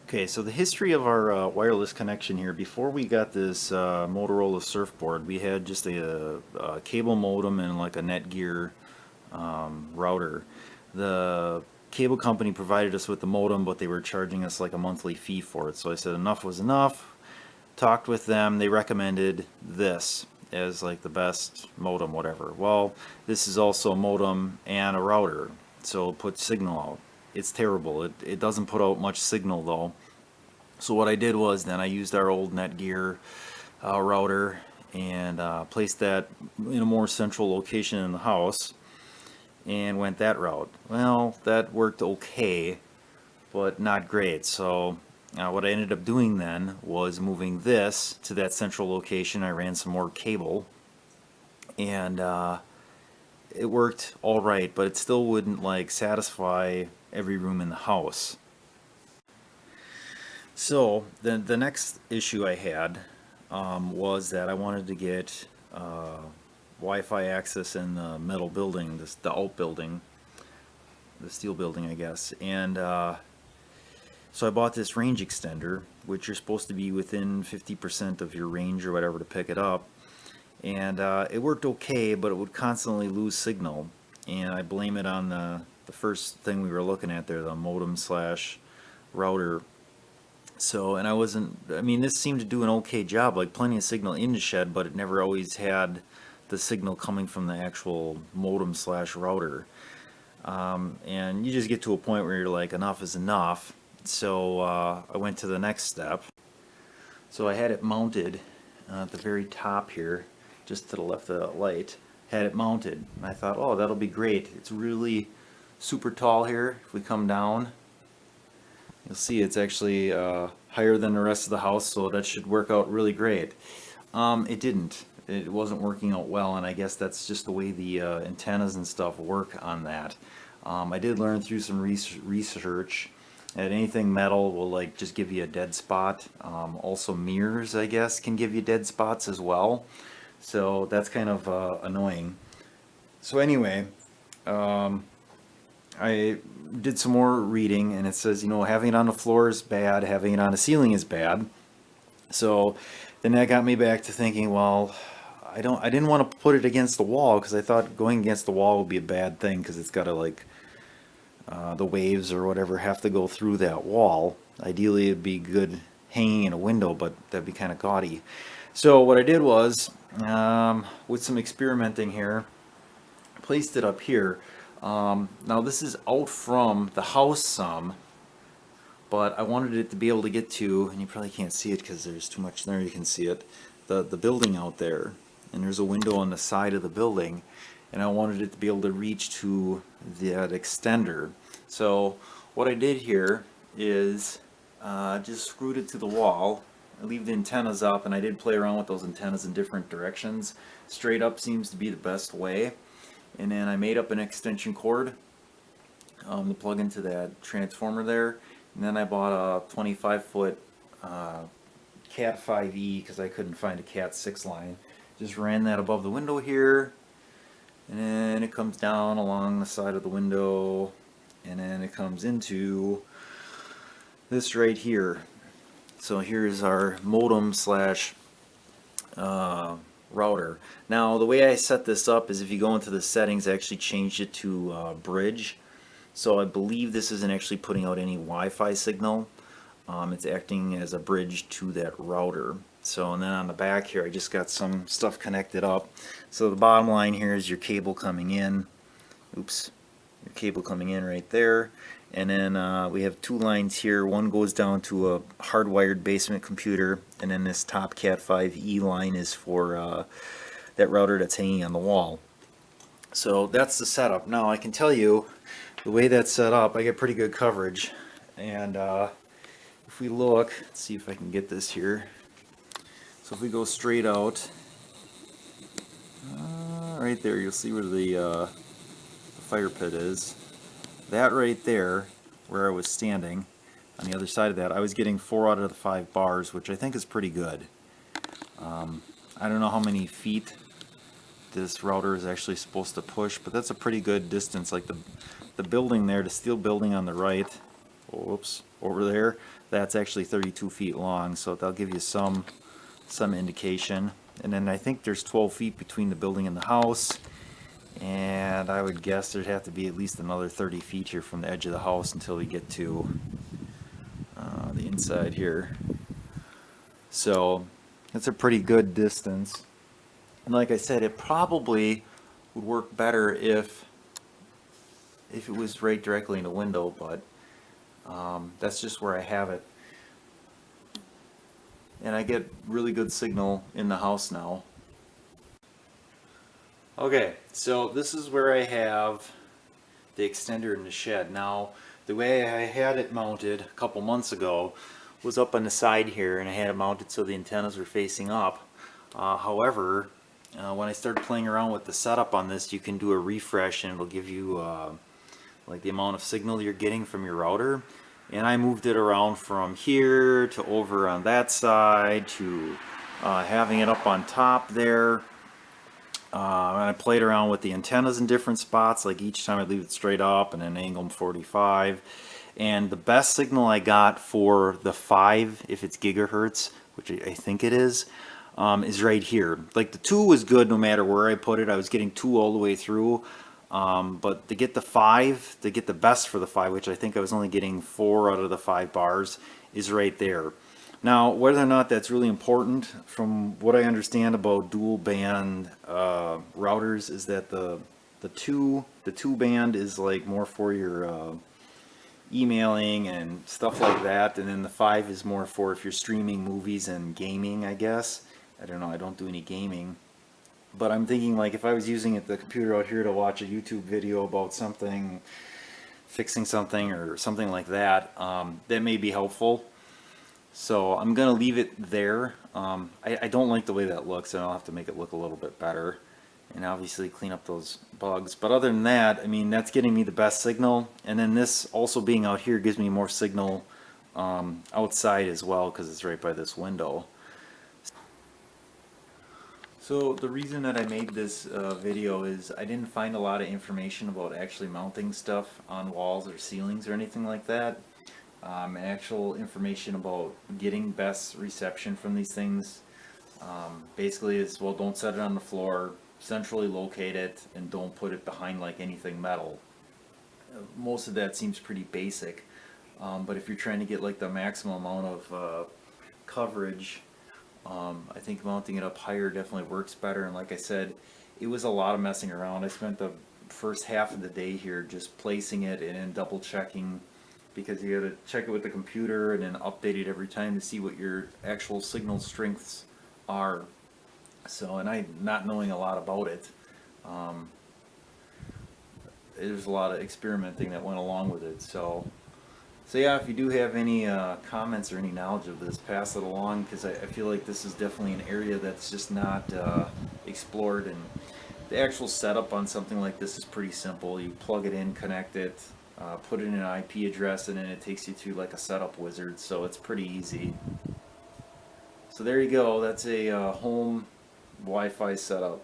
Okay, so the history of our wireless connection here, before we got this Motorola Surfboard, we had just a cable modem and like a Netgear router. The cable company provided us with the modem, but they were charging us like a monthly fee for it. So I said enough was enough, talked with them, they recommended this as like the best modem, whatever. Well, this is also a modem and a router, so it puts signal out. It's terrible. It doesn't put out much signal though. So what I did was then I used our old Netgear router and placed that in a more central location in the house and went that route. Well, that worked okay, but not great. So what I ended up doing then was moving this to that central location. I ran some more cable and it worked all right, but it still wouldn't like satisfy every room in the house. So the next issue I had was that I wanted to get Wi-Fi access in the metal building, the outbuilding, the steel building, I guess. And so I bought this range extender, which you're supposed to be within 50% of your range or whatever to pick it up. And it worked okay, but it would constantly lose signal. And I blame it on the first thing we were looking at there, the modem slash router. So, and I mean, this seemed to do an okay job, like plenty of signal in the shed, but it never always had the signal coming from the actual modem slash router. And you just get to a point where you're like, enough is enough. So I went to the next step. So I had it mounted at the very top here, just to the left of the light. Had it mounted, and I thought, oh, that'll be great. It's really super tall here. If we come down, you'll see it's actually higher than the rest of the house, so that should work out really great. It didn't. It wasn't working out well, and I guess that's just the way the antennas and stuff work on that. I did learn through some research that anything metal will like just give you a dead spot. Also mirrors, I guess, can give you dead spots as well. So that's kind of annoying. So anyway, I did some more reading, and it says, you know, having it on the floor is bad, having it on the ceiling is bad. So then that got me back to thinking, well, I didn't want to put it against the wall because I thought going against the wall would be a bad thing because it's got to like the waves or whatever have to go through that wall. Ideally, it'd be good hanging in a window, but that'd be kind of gaudy. So what I did was, with some experimenting here, placed it up here. Now this is out from the house some, but I wanted it to be able to get to, and you probably can't see it because there's too much there, you can see it, the building out there. And there's a window on the side of the building, and I wanted it to be able to reach to that extender. So what I did here is just screwed it to the wall. I leave the antennas up, and I did play around with those antennas in different directions. Straight up seems to be the best way. And then I made up an extension cord to plug into that transformer there. And then I bought a 25-foot Cat 5e because I couldn't find a Cat 6 line. Just ran that above the window here, and then it comes down along the side of the window, and then it comes into this right here. So here's our modem slash router. Now the way I set this up is if you go into the settings, I actually changed it to bridge. So I believe this isn't actually putting out any Wi-Fi signal. It's acting as a bridge to that router. So, and then on the back here I just got some stuff connected up. So the bottom line here is your cable coming in. Oops. Your cable coming in right there. And then we have two lines here. One goes down to a hardwired basement computer, and then this top Cat 5e line is for that router that's hanging on the wall. So that's the setup. Now I can tell you the way that's set up, I get pretty good coverage. And if we look, let's see if I can get this here. So if we go straight out, right there, you'll see where the fire pit is. That right there, where I was standing, on the other side of that, I was getting 4 out of the 5 bars, which I think is pretty good. I don't know how many feet this router is actually supposed to push, but that's a pretty good distance. Like the building there, the steel building on the right, whoops, over there, that's actually 32 feet long, so that'll give you some indication. And then I think there's 12 feet between the building and the house, and I would guess there'd have to be at least another 30 feet here from the edge of the house until we get to the inside here. So it's a pretty good distance. And like I said, it probably would work better if it was right directly in the window, but that's just where I have it. And I get really good signal in the house now. Okay, so this is where I have the extender in the shed. Now, the way I had it mounted a couple months ago was up on the side here, and I had it mounted so the antennas were facing up. However, when I started playing around with the setup on this, you can do a refresh and it'll give you like the amount of signal you're getting from your router. And I moved it around from here to over on that side to having it up on top there. And I played around with the antennas in different spots, like each time I leave it straight up and then angle them 45. And the best signal I got for the 5, if it's gigahertz, which I think it is right here. Like the 2 was good no matter where I put it. I was getting 2 all the way through. But to get the 5, to get the best for the 5, which I think I was only getting 4 out of the 5 bars, is right there. Now, whether or not that's really important, from what I understand about dual band routers, is that the 2 band is like more for your emailing and stuff like that, and then the 5 is more for if you're streaming movies and gaming, I guess. I don't know, I don't do any gaming. But I'm thinking, like, if I was using the computer out here to watch a YouTube video about something, fixing something or something like that, that may be helpful. So I'm going to leave it there. I don't like the way that looks, and I'll have to make it look a little bit better. And obviously clean up those bugs. But other than that, I mean, that's getting me the best signal. And then this also being out here gives me more signal outside as well, because it's right by this window. So the reason that I made this video is I didn't find a lot of information about actually mounting stuff on walls or ceilings or anything like that. Actual information about getting best reception from these things basically is, well, don't set it on the floor, centrally locate it, and don't put it behind like anything metal. Most of that seems pretty basic, but if you're trying to get like the maximum amount of coverage, I think mounting it up higher definitely works better. And like I said, it was a lot of messing around. I spent the first half of the day here just placing it and then double checking, because you got to check it with the computer and then update it every time to see what your actual signal strengths are. So, and I, not knowing a lot about it, there's a lot of experimenting that went along with it. So yeah, if you do have any comments or any knowledge of this, pass it along, because I feel like this is definitely an area that's just not explored. And the actual setup on something like this is pretty simple. You plug it in, connect it, put in an IP address, and then it takes you to like a setup wizard, so it's pretty easy. So there you go, that's a home Wi-Fi setup.